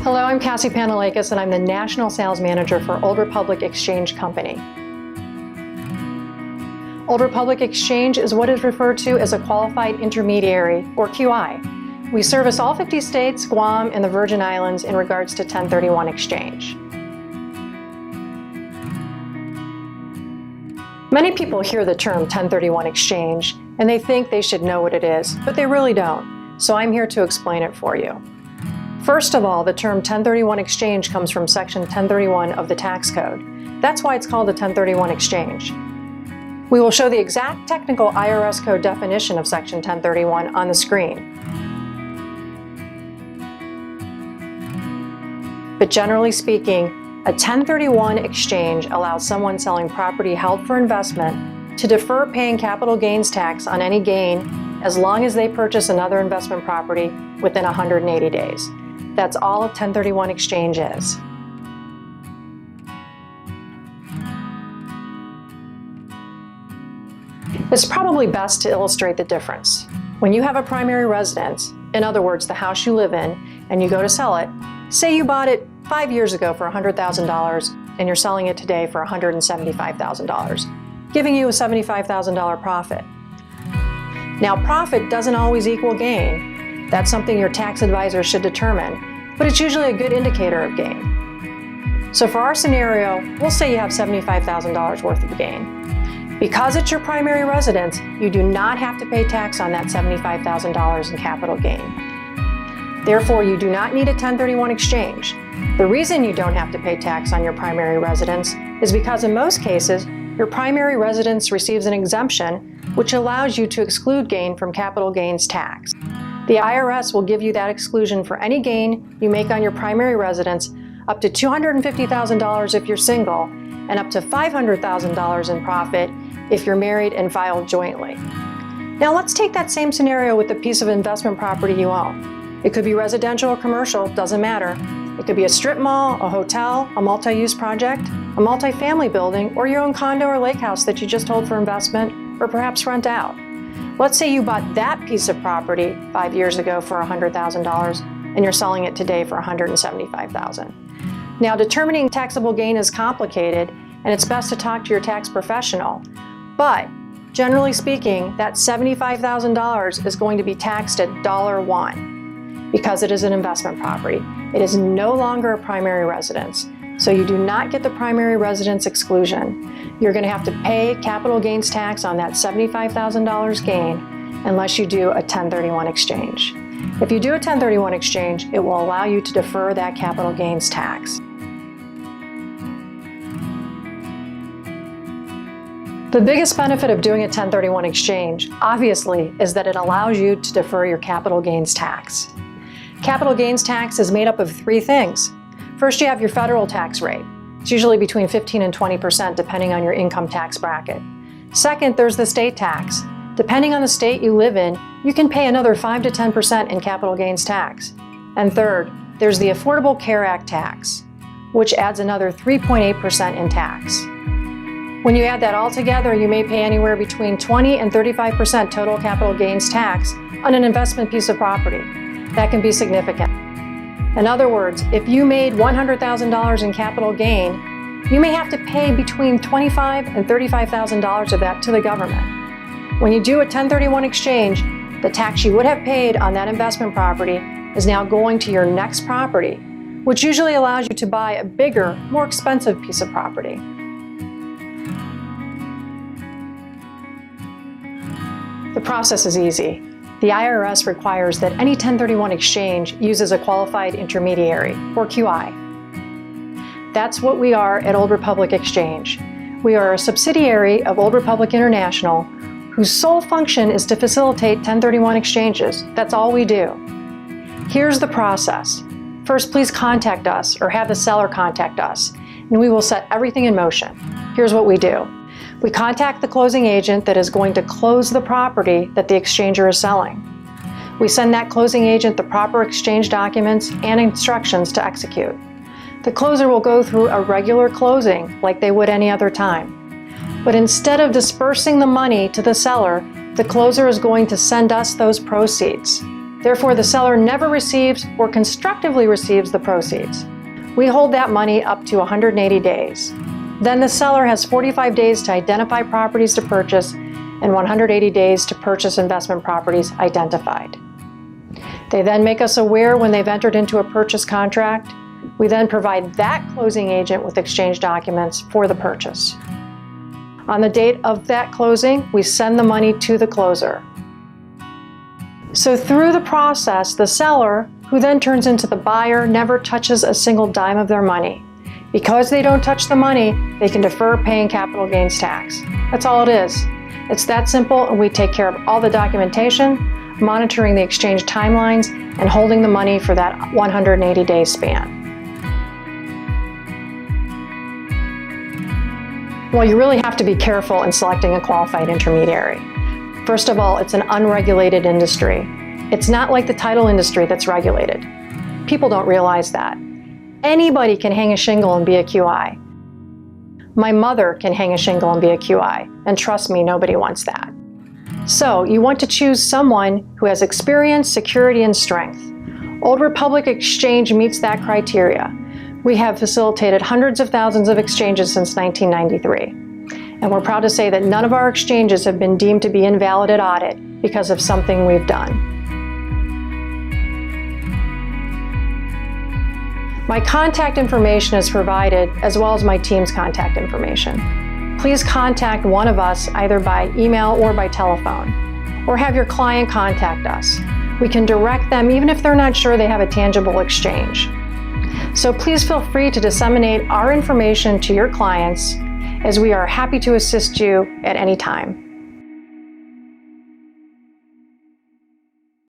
Hello, I'm Cassie Panalakis, and I'm the National Sales Manager for Old Republic Exchange Company. Old Republic Exchange is what is referred to as a qualified intermediary, or QI. We service all 50 states, Guam, and the Virgin Islands in regards to 1031 exchange. Many people hear the term 1031 exchange, and they think they should know what it is, but they really don't. So I'm here to explain it for you. First of all, the term 1031 exchange comes from Section 1031 of the tax code. That's why it's called a 1031 exchange. We will show the exact technical IRS code definition of Section 1031 on the screen. But generally speaking, a 1031 exchange allows someone selling property held for investment to defer paying capital gains tax on any gain as long as they purchase another investment property within 180 days. That's all a 1031 exchange is. It's probably best to illustrate the difference. When you have a primary residence, in other words, the house you live in, and you go to sell it, say you bought it 5 years ago for $100,000 and you're selling it today for $175,000, giving you a $75,000 profit. Now, profit doesn't always equal gain. That's something your tax advisor should determine, but it's usually a good indicator of gain. So for our scenario, we'll say you have $75,000 worth of gain. Because it's your primary residence, you do not have to pay tax on that $75,000 in capital gain. Therefore, you do not need a 1031 exchange. The reason you don't have to pay tax on your primary residence is because in most cases, your primary residence receives an exemption which allows you to exclude gain from capital gains tax. The IRS will give you that exclusion for any gain you make on your primary residence up to $250,000 if you're single and up to $500,000 in profit if you're married and filed jointly. Now let's take that same scenario with a piece of investment property you own. It could be residential or commercial, doesn't matter. It could be a strip mall, a hotel, a multi-use project, a multi-family building, or your own condo or lake house that you just hold for investment or perhaps rent out. Let's say you bought that piece of property 5 years ago for $100,000 and you're selling it today for $175,000. Now, determining taxable gain is complicated and it's best to talk to your tax professional. But generally speaking, that $75,000 is going to be taxed at $1 because it is an investment property. It is no longer a primary residence. So you do not get the primary residence exclusion. You're going to have to pay capital gains tax on that $75,000 gain unless you do a 1031 exchange. If you do a 1031 exchange, it will allow you to defer that capital gains tax. The biggest benefit of doing a 1031 exchange, obviously, is that it allows you to defer your capital gains tax. Capital gains tax is made up of three things. First, you have your federal tax rate. It's usually between 15% and 20% depending on your income tax bracket. Second, there's the state tax. Depending on the state you live in, you can pay another 5 to 10% in capital gains tax. And third, there's the Affordable Care Act tax, which adds another 3.8% in tax. When you add that all together, you may pay anywhere between 20 and 35% total capital gains tax on an investment piece of property. That can be significant. In other words, if you made $100,000 in capital gain, you may have to pay between $25,000 and $35,000 of that to the government. When you do a 1031 exchange, the tax you would have paid on that investment property is now going to your next property, which usually allows you to buy a bigger, more expensive piece of property. The process is easy. The IRS requires that any 1031 exchange uses a qualified intermediary, or QI. That's what we are at Old Republic Exchange. We are a subsidiary of Old Republic International, whose sole function is to facilitate 1031 exchanges. That's all we do. Here's the process. First, please contact us or have the seller contact us, and we will set everything in motion. Here's what we do. We contact the closing agent that is going to close the property that the exchanger is selling. We send that closing agent the proper exchange documents and instructions to execute. The closer will go through a regular closing like they would any other time. But instead of dispersing the money to the seller, the closer is going to send us those proceeds. Therefore, the seller never receives or constructively receives the proceeds. We hold that money up to 180 days. Then the seller has 45 days to identify properties to purchase and 180 days to purchase investment properties identified. They then make us aware when they've entered into a purchase contract. We then provide that closing agent with exchange documents for the purchase. On the date of that closing, we send the money to the closer. So through the process, the seller, who then turns into the buyer, never touches a single dime of their money. Because they don't touch the money, they can defer paying capital gains tax. That's all it is. It's that simple, and we take care of all the documentation, monitoring the exchange timelines, and holding the money for that 180-day span. Well, you really have to be careful in selecting a qualified intermediary. First of all, it's an unregulated industry. It's not like the title industry that's regulated. People don't realize that. Anybody can hang a shingle and be a QI. My mother can hang a shingle and be a QI, and trust me, nobody wants that. So you want to choose someone who has experience, security, and strength. Old Republic Exchange meets that criteria. We have facilitated hundreds of thousands of exchanges since 1993. And we're proud to say that none of our exchanges have been deemed to be invalid at audit because of something we've done. My contact information is provided, as well as my team's contact information. Please contact one of us either by email or by telephone, or have your client contact us. We can direct them even if they're not sure they have a tangible exchange. So please feel free to disseminate our information to your clients, as we are happy to assist you at any time.